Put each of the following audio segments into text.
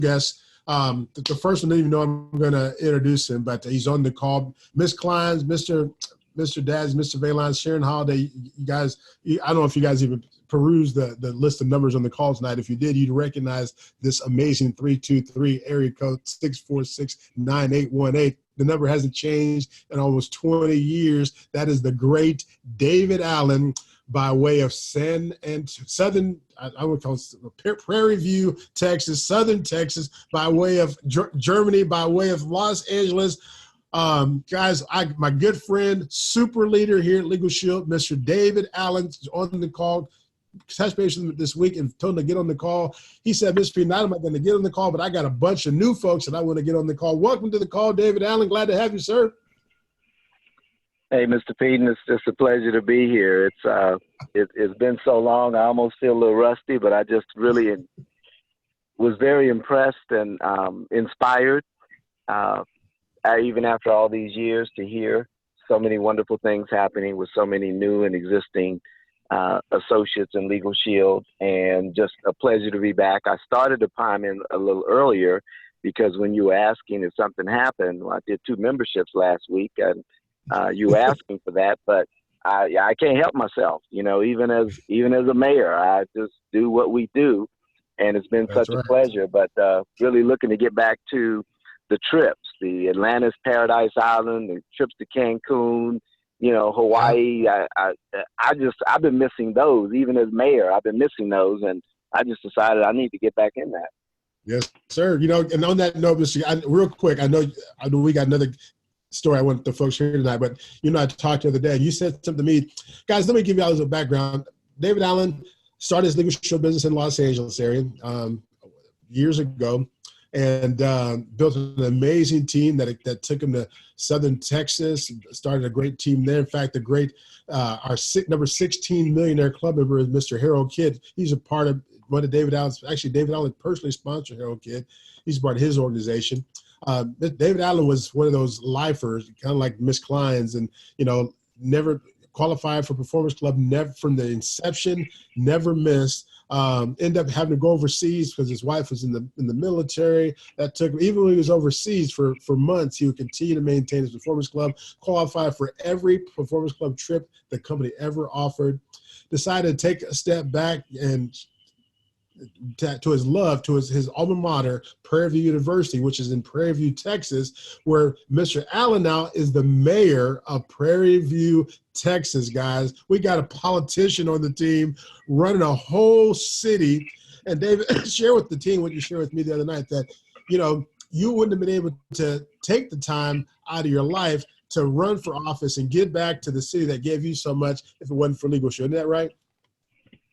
guests. The first one, I don't even know I'm going to introduce him, but he's on the call. Miss Kleins, Mr. Dads, Mr. Valines, Sharon Holiday. You guys, I don't know if you guys even perused the list of numbers on the call tonight. If you did, you'd recognize this amazing 323 area code 646-9818. The number hasn't changed in almost 20 years. That is the great David Allen by way of Southern, I would call it Prairie View, Texas, Southern Texas, by way of Germany, by way of Los Angeles. Guys, my good friend, super leader here at LegalShield, Mr. David Allen, is on the call. Touch base with him this week and told him to get on the call. He said, Mr. P, not am I going to get on the call, but I got a bunch of new folks that I want to get on the call. Welcome to the call, David Allen. Glad to have you, sir. Hey, Mr. Peden, it's just a pleasure to be here. It's been so long. I almost feel a little rusty, but I just really was very impressed and inspired, even after all these years, to hear so many wonderful things happening with so many new and existing associates in LegalShield, and just a pleasure to be back. I started to chime in a little earlier because when you were asking if something happened, well, I did 2 memberships last week, and you were asking for that, but I can't help myself. You know, even as a mayor, I just do what we do, and it's been such a pleasure. But really looking to get back to the trips, the Atlantis Paradise Island, the trips to Cancun, you know, Hawaii. I've been missing those. Even as mayor, I've been missing those, and I just decided I need to get back in that. Yes, sir. You know, and on that note, real quick, I know we got another story I want the folks here tonight, but I talked the other day, and you said something to me. Guys, let me give you all a little background. David Allen started his LegalShield business in Los Angeles area years ago, and built an amazing team that took him to Southern Texas, started a great team there. In fact, our number 16 Millionaire club member is Mr. Harold Kidd. He's a part of one of David Allen's, actually David Allen personally sponsored Harold Kidd. He's part of his organization. David Allen was one of those lifers, kind of like Miss Kleins, and, never qualified for Performance Club, never from the inception, never missed. Ended up having to go overseas because his wife was in the military. That took, even when he was overseas for months, he would continue to maintain his Performance Club, qualified for every Performance Club trip the company ever offered. Decided to take a step back and to his alma mater, Prairie View University, which is in Prairie View, Texas, where Mr. Allen now is the mayor of Prairie View, Texas, guys. We got a politician on the team running a whole city. And David, share with the team what you shared with me the other night, that, you wouldn't have been able to take the time out of your life to run for office and give back to the city that gave you so much if it wasn't for LegalShield. Isn't that right?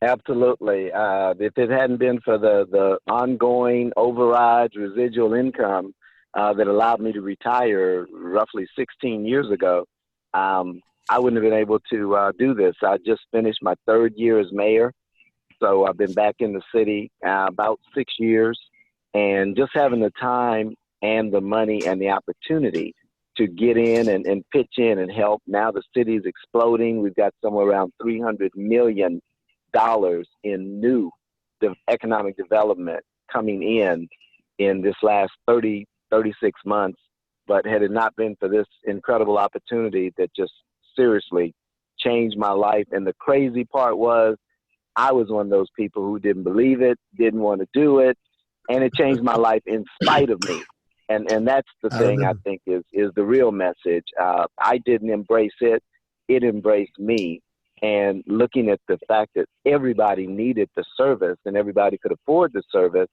Absolutely. If it hadn't been for the ongoing overrides, residual income that allowed me to retire roughly 16 years ago, I wouldn't have been able to do this. I just finished my 3rd year as mayor, so I've been back in the city about 6 years, and just having the time and the money and the opportunity to get in and pitch in and help. Now the city is exploding. We've got somewhere around $300 million in new economic development coming in this last 36 months. But had it not been for this incredible opportunity that just seriously changed my life. And the crazy part was I was one of those people who didn't believe it, didn't want to do it, and it changed my life in spite of me. And that's the thing I think is the real message. I didn't embrace it. It embraced me. And looking at the fact that everybody needed the service and everybody could afford the service,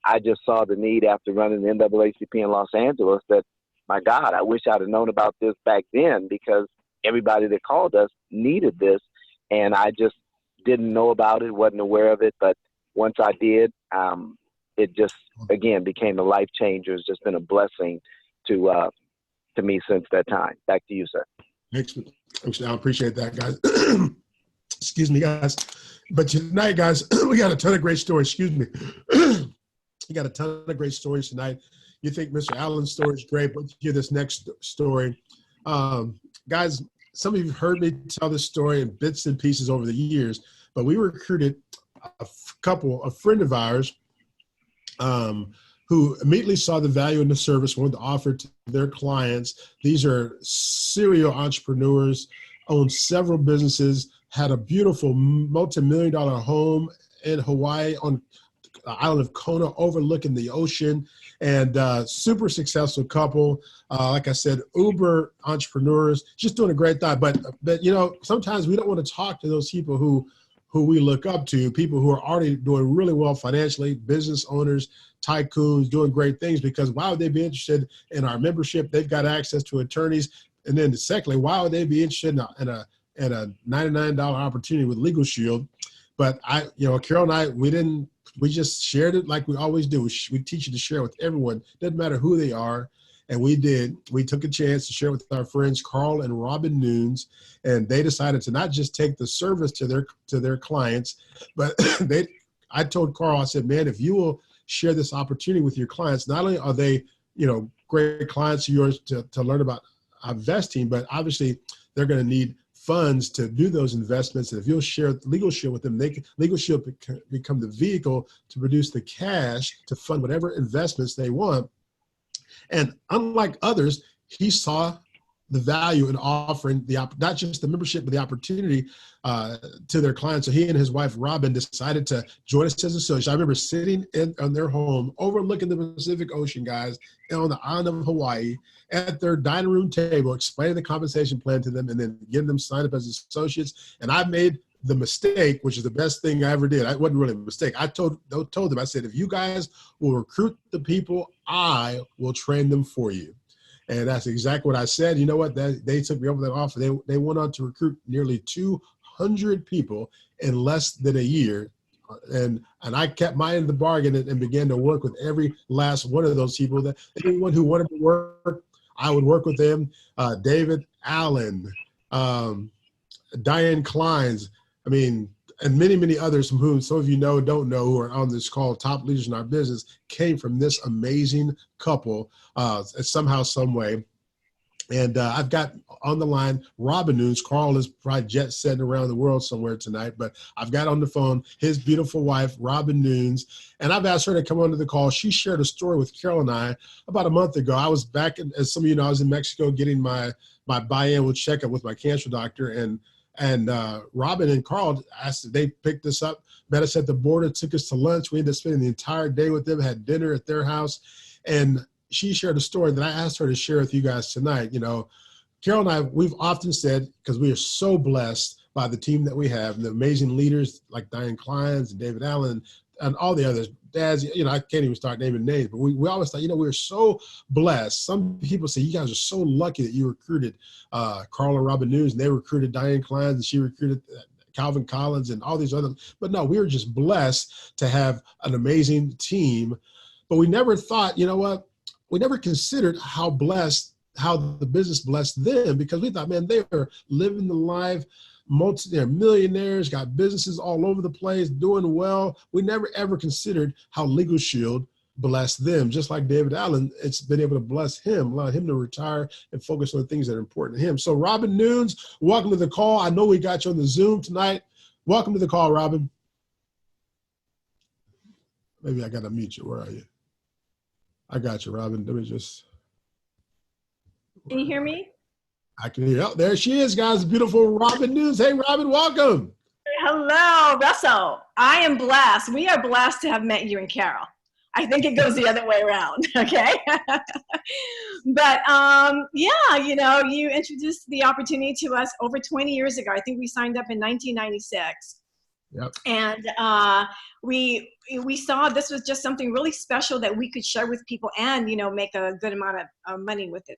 I just saw the need after running the NAACP in Los Angeles that, my God, I wish I'd have known about this back then, because everybody that called us needed this. And I just didn't know about it, wasn't aware of it. But once I did, it just, again, became a life changer. It's just been a blessing to me since that time. Back to you, sir. Excellent. I appreciate that, guys. Excuse me, guys. But tonight, guys, we got a ton of great stories. Excuse me. We got a ton of great stories tonight. You think Mr. Allen's story is great, but hear this next story. Guys, some of you have heard me tell this story in bits and pieces over the years, but we recruited a friend of ours who immediately saw the value in the service, wanted to offer it to their clients. These are serial entrepreneurs, own several businesses, had a beautiful multi-million-dollar home in Hawaii on the island of Kona overlooking the ocean, and super successful couple. Like I said, uber entrepreneurs, just doing a great thing. But you know, sometimes we don't want to talk to those people who we look up to, people who are already doing really well financially, business owners, tycoons, doing great things, because why would they be interested in our membership? They've got access to attorneys. And then secondly, why would they be interested in a $99 opportunity with LegalShield? But Carol and I, we just shared it like we always do. We teach you to share with everyone. Doesn't matter who they are. And we did. We took a chance to share with our friends, Carl and Robin Nunes, and they decided to not just take the service to their clients, but I told Carl, I said, man, if you will share this opportunity with your clients, not only are they, great clients of yours to learn about investing, but obviously they're going to need funds to do those investments. And if you'll share LegalShield with them, LegalShield become the vehicle to produce the cash to fund whatever investments they want. And unlike others, he saw the value in offering not just the membership, but the opportunity to their clients. So he and his wife, Robin, decided to join us as associates. I remember sitting on their home overlooking the Pacific Ocean, guys, on the island of Hawaii, at their dining room table, explaining the compensation plan to them and then getting them signed up as associates. And I made the mistake, which is the best thing I ever did. It wasn't really a mistake. I told them, I said, if you guys will recruit the people, I will train them for you. And that's exactly what I said. You know what? They took me over that offer. They went on to recruit nearly 200 people in less than a year. And I kept my end of the bargain and began to work with every last one of those people. That anyone who wanted to work, I would work with them. David Allen, Diane Kleins, and many, many others from whom some of you know, don't know, who are on this call, top leaders in our business, came from this amazing couple somehow, some way. And I've got on the line Robin Nunes. Carl is probably jet setting around the world somewhere tonight, but I've got on the phone his beautiful wife, Robin Nunes, and I've asked her to come onto the call. She shared a story with Carol and I about a month ago. I was back, as some of you know, I was in Mexico getting my biannual checkup with my cancer doctor, and Robin and Carl they picked us up, met us at the border, took us to lunch. We ended up spending the entire day with them, had dinner at their house. And she shared a story that I asked her to share with you guys tonight. Carol and I, we've often said, because we are so blessed by the team that we have, and the amazing leaders like Diane Kleins and David Allen and all the others. Dads, I can't even start naming names, but we always thought, we're so blessed. Some people say you guys are so lucky that you recruited Carl and Robin Nunes, and they recruited Diane Kleins, and she recruited Calvin Collins and all these others. But no, we were just blessed to have an amazing team. But we never thought, we never considered how the business blessed them, because we thought, man, they are living the life. They're millionaires, got businesses all over the place, doing well. We never ever considered how LegalShield blessed them. Just like David Allen, it's been able to bless him, allow him to retire and focus on the things that are important to him. So Robin Nunes, welcome to the call. I know we got you on the Zoom tonight. Welcome to the call, Robin. Maybe I got to mute you. Where are you? I got you, Robin. Let me just. Can you hear me? I can hear you. Oh, there she is, guys. Beautiful Robin Nunes. Hey, Robin, welcome. Hello, Russell. I am blessed. We are blessed to have met you and Carol. I think it goes the other way around, okay? But you introduced the opportunity to us over 20 years ago. I think we signed up in 1996. Yep. And we saw this was just something really special that we could share with people and, make a good amount of money with it.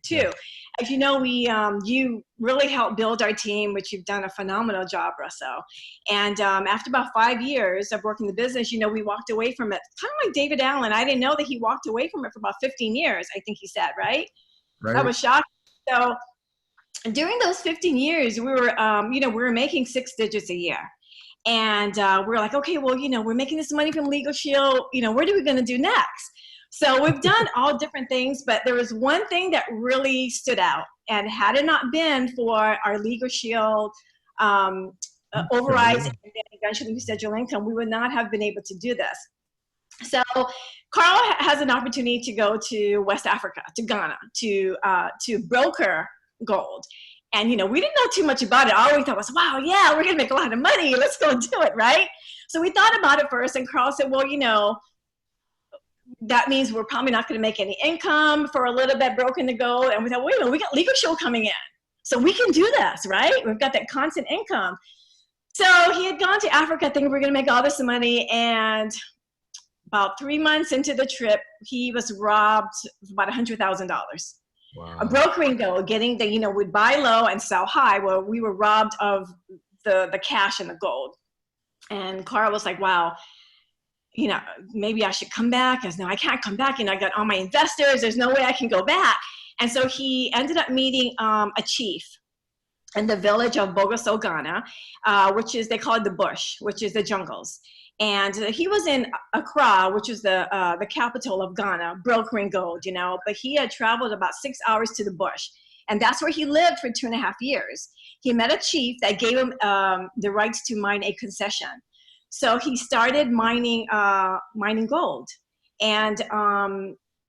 Too. Yeah. As you know, you really helped build our team, which you've done a phenomenal job, Russell. And after about 5 years of working the business, we walked away from it. Kind of like David Allen. I didn't know that he walked away from it for about 15 years, I think he said, right? Right. That was shocking. So during those 15 years, we were making 6 digits a year. And we're like, okay, well, we're making this money from LegalShield. What are we going to do next? So we've done all different things, but there was one thing that really stood out. And had it not been for our LegalShield overrides and then eventually residual income, we would not have been able to do this. So Carl has an opportunity to go to West Africa, to Ghana, to broker gold. And, you know, we didn't know too much about it. All we thought was, wow, yeah, we're going to make a lot of money. Let's go do it, right? So we thought about it first, and Carl said, well, you know, that means we're probably not going to make any income for a little bit broken the gold. And we thought, wait a minute, we got LegalShield coming in. So we can do this, right? We've got that constant income. So he had gone to Africa thinking we're going to make all this money. And about 3 months into the trip, he was robbed of about $100,000. Wow. A brokering gold, getting the, you know, we'd buy low and sell high. Well, we were robbed of the cash and the gold. And Carl was like, wow, you know, maybe I should come back. I said, no, I can't come back. You know, I got all my investors. There's no way I can go back. And so he ended up meeting a chief in the village of Bogoso, Ghana, which is, they call it the bush, which is the jungles. And he was in Accra, which is the capital of Ghana, brokering gold, you know, but he had traveled about 6 hours to the bush. And that's where he lived for 2.5 years. He met a chief that gave him the rights to mine a concession. So he started mining gold. And,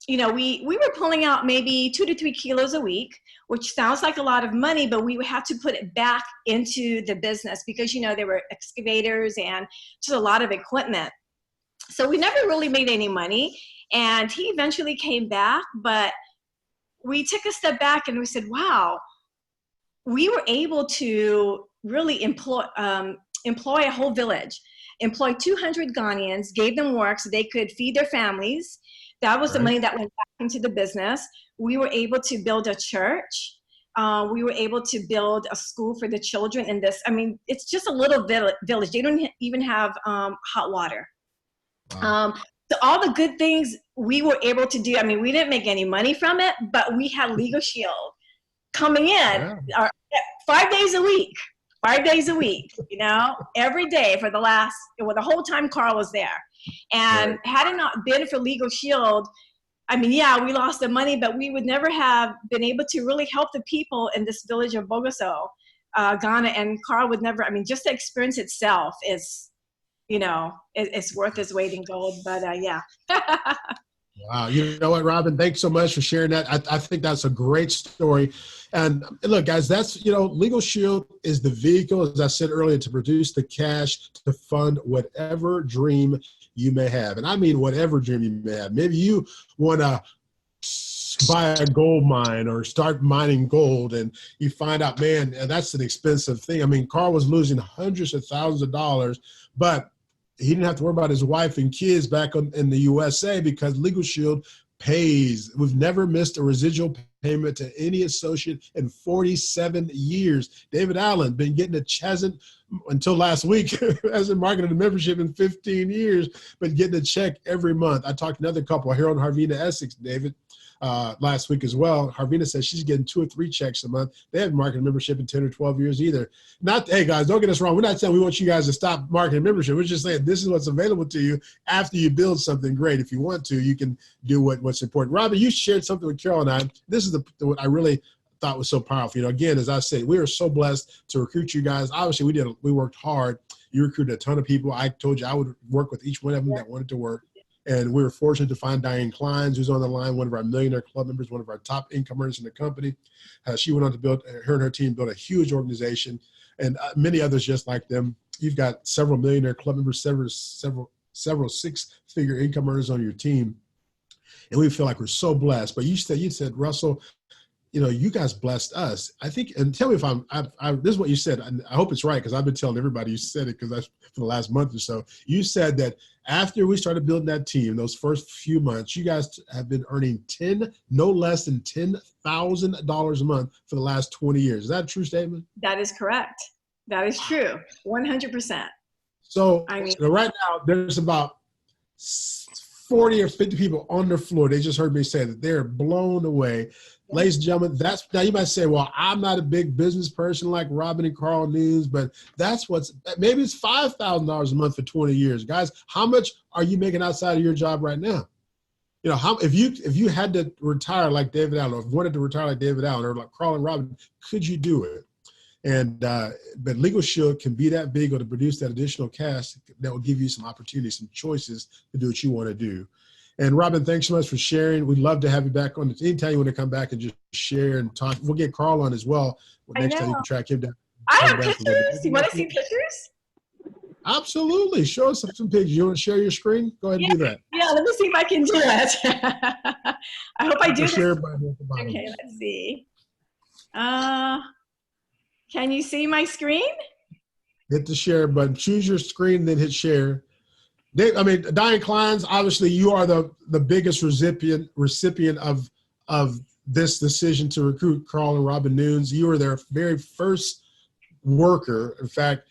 you know, we were pulling out maybe 2 to 3 kilos a week, which sounds like a lot of money, but we would have to put it back into the business because, you know, there were excavators and just a lot of equipment. So we never really made any money. And he eventually came back, but we took a step back and we said, wow, we were able to really employ a whole village, employ 200 Ghanaians, gave them work so they could feed their families. That was the money that went back into the business. We were able to build a church. We were able to build a school for the children in this. I mean, it's just a little village. They don't even have hot water. Wow. So all the good things we were able to do. I mean, we didn't make any money from it, but we had LegalShield coming in 5 days a week. 5 days a week, you know, every day for the whole time Carl was there. And had it not been for LegalShield, I mean, yeah, we lost the money, but we would never have been able to really help the people in this village of Bogoso, Ghana. And Carl would never, I mean, just the experience itself is, you know, it's worth its weight in gold. But yeah. Wow. You know what, Robin, thanks so much for sharing that. I think that's a great story. And look, guys, that's, you know, LegalShield is the vehicle, as I said earlier, to produce the cash to fund whatever dream you may have. And I mean, whatever dream you may have. Maybe you want to buy a gold mine or start mining gold and you find out, man, that's an expensive thing. I mean, Carl was losing hundreds of thousands of dollars, but he didn't have to worry about his wife and kids back in the USA because LegalShield pays. We've never missed a residual payment to any associate in 47 years. David Allen been getting hasn't until last week, hasn't marketed a membership in 15 years, but getting a check every month. I talked to another couple, Harold and Harvina Essex, David, last week as well. Harvina says she's getting 2 or 3 checks a month. They haven't marketed membership in 10 or 12 years either. Hey guys, don't get us wrong. We're not saying we want you guys to stop marketing membership. We're just saying this is what's available to you after you build something great. If you want to, you can do what's important. Robin, you shared something with Carol and I. This is what I really thought was so powerful. You know, again, as I said, we are so blessed to recruit you guys. Obviously, we worked hard. You recruited a ton of people. I told you I would work with each one of them that wanted to work. And we were fortunate to find Diane Kleins, who's on the line, one of our Millionaire Club members, one of our top incomers in the company. She went on to build, her and her team built a huge organization, and many others just like them. You've got several Millionaire Club members, several 6-figure incomers on your team, and we feel like we're so blessed. But you said, Russell, you know, you guys blessed us. I think, and tell me if this is what you said. I hope it's right because I've been telling everybody you said it because that's for the last month or so. You said that after we started building that team, those first few months, you guys have been earning no less than $10,000 a month for the last 20 years. Is that a true statement? That is correct. That is true. 100%. So, right now there's about 40 or 50 people on the floor. They just heard me say that they're blown away. Ladies and gentlemen, now you might say, well, I'm not a big business person like Robin and Carl News, but maybe it's $5,000 a month for 20 years. Guys, how much are you making outside of your job right now? You know, if you had to retire like David Allen, or wanted to retire like David Allen, or like Carl and Robin, could you do it? And but LegalShield can be that big or to produce that additional cash that will give you some opportunities, some choices to do what you want to do. And Robin, thanks so much for sharing. We'd love to have you back on. Anytime you want to come back and just share and talk, we'll get Carl on as well. Next time you can track him down. I have pictures. You want to see pictures? Absolutely. Show us some pictures. You want to share your screen? Go ahead and do that. Yeah, let me see if I can do it. I hope I do. Share button at the bottom. Okay, let's see. Can you see my screen? Hit the share button. Choose your screen, then hit share. Diane Kleins, obviously you are the biggest recipient of this decision to recruit Carl and Robin Nunes. You were their very first worker. In fact,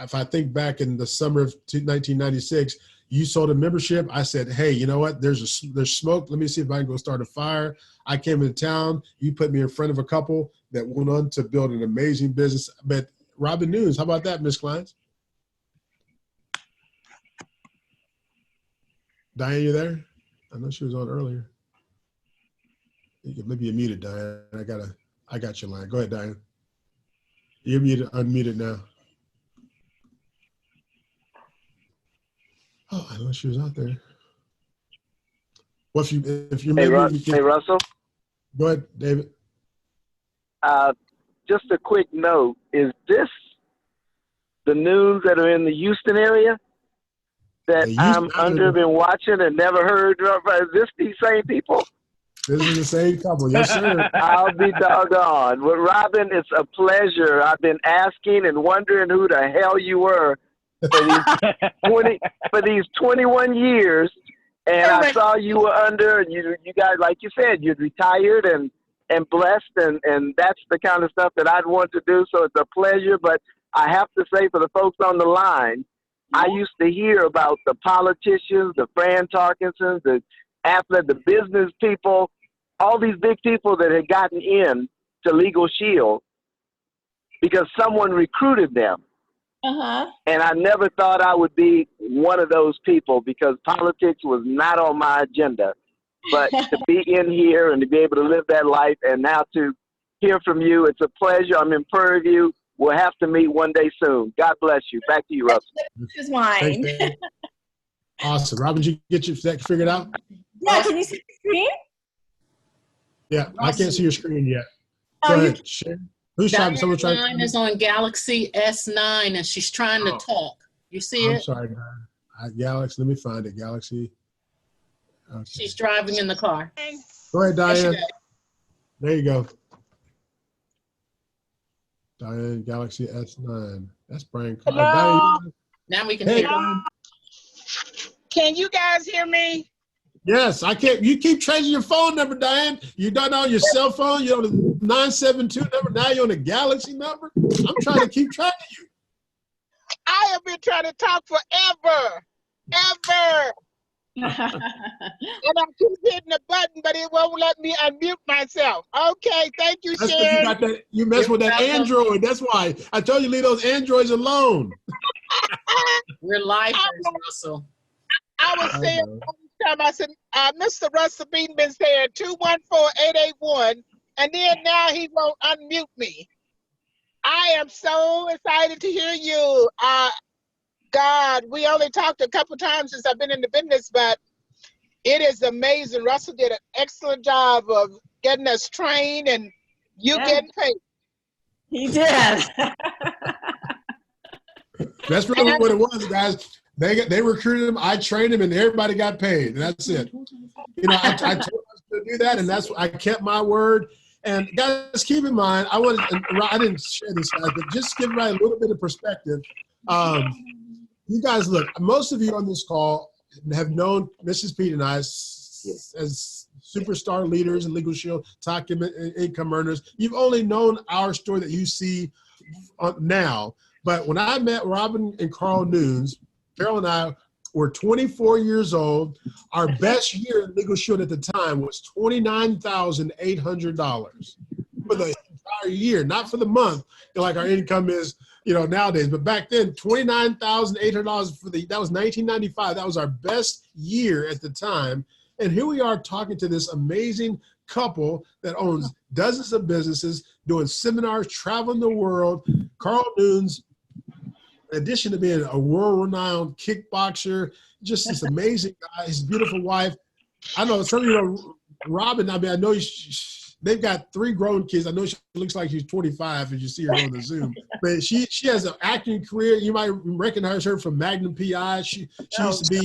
if I think back in the summer of 1996, you sold a membership. I said, hey, you know what? There's smoke. Let me see if I can go start a fire. I came into town. You put me in front of a couple that went on to build an amazing business. But Robin Nunes, how about that, Ms. Kleins? Diane, you there? I know she was on earlier. Maybe you're muted, Diane. I got your line. Go ahead, Diane. You're muted, unmuted now. Oh, I know she was out there. Well, if you Hey, Russell. Go ahead, David. Just a quick note: is this the news that are in the Houston area that I'm been watching and never heard of? Is this these same people? This is the same couple, yes, sir. I'll be doggone. Well, Robin, it's a pleasure. I've been asking and wondering who the hell you were for these 21 years, and I saw you were under. You guys, like you said, you'd retired and blessed, and that's the kind of stuff that I'd want to do. So it's a pleasure. But I have to say, for the folks on the line, I used to hear about the politicians, the Fran Tarkinsons, the athlete, the business people, all these big people that had gotten in to LegalShield because someone recruited them. And I never thought I would be one of those people because politics was not on my agenda. But to be in here and to be able to live that life and now to hear from you, it's a pleasure. I'm in Prairie View. We'll have to meet one day soon. God bless you. Back to you, Russell. This is mine. Awesome. Robin, did you get your that figured out? Yeah, can you see the screen? Yeah, I can't see your screen yet. Go ahead. Share. Who's trying? Someone trying? Mine is on Galaxy S9, and she's trying to talk. You see it? I'm sorry, Galaxy. Let me find it. Galaxy. Okay. She's driving in the car. Go ahead, Diane. There you go. Diane, Galaxy S9. That's Brian. Hello? Now we can hear you. Can you guys hear me? Yes, I can't. You keep changing your phone number, Diane. You done on your cell phone. You're on the 972 number. Now you're on the Galaxy number. I'm trying to keep track of you. I have been trying to talk forever. Ever. And I keep hitting the button, but it won't let me unmute myself. Okay, thank you, Sharon. You mess with that Android. That's why. I told you leave those Androids alone. We're live, Russell. I was saying all the time, I said, Mr. Russell Beedman's there, 214-881, and then now he won't unmute me. I am so excited to hear you. God, we only talked a couple times since I've been in the business, but it is amazing. Russell did an excellent job of getting us trained and you getting paid. He did. That's really what it was, guys. They recruited him, I trained him, and everybody got paid. And that's it. You know, I told us to do that, and I kept my word. And guys, keep in mind, I didn't share this, guys, but just give everybody a little bit of perspective. You guys, look, most of you on this call have known Mrs. Peden and I as superstar leaders in LegalShield, top income earners. You've only known our story that you see now. But when I met Robin and Carl Nunes, Carol and I were 24 years old. Our best year in LegalShield at the time was $29,800 for the entire year, not for the month, like our income is, you know, nowadays. But back then, $29,800 that was 1995. That was our best year at the time. And here we are talking to this amazing couple that owns dozens of businesses, doing seminars, traveling the world. Carl Nunes, in addition to being a world-renowned kickboxer, just this amazing guy, his beautiful wife. I know some of you know Robin. I mean, I know they've got 3 grown kids. I know she looks like she's 25 as you see her on the Zoom. But she has an acting career. You might recognize her from Magnum PI. She used to be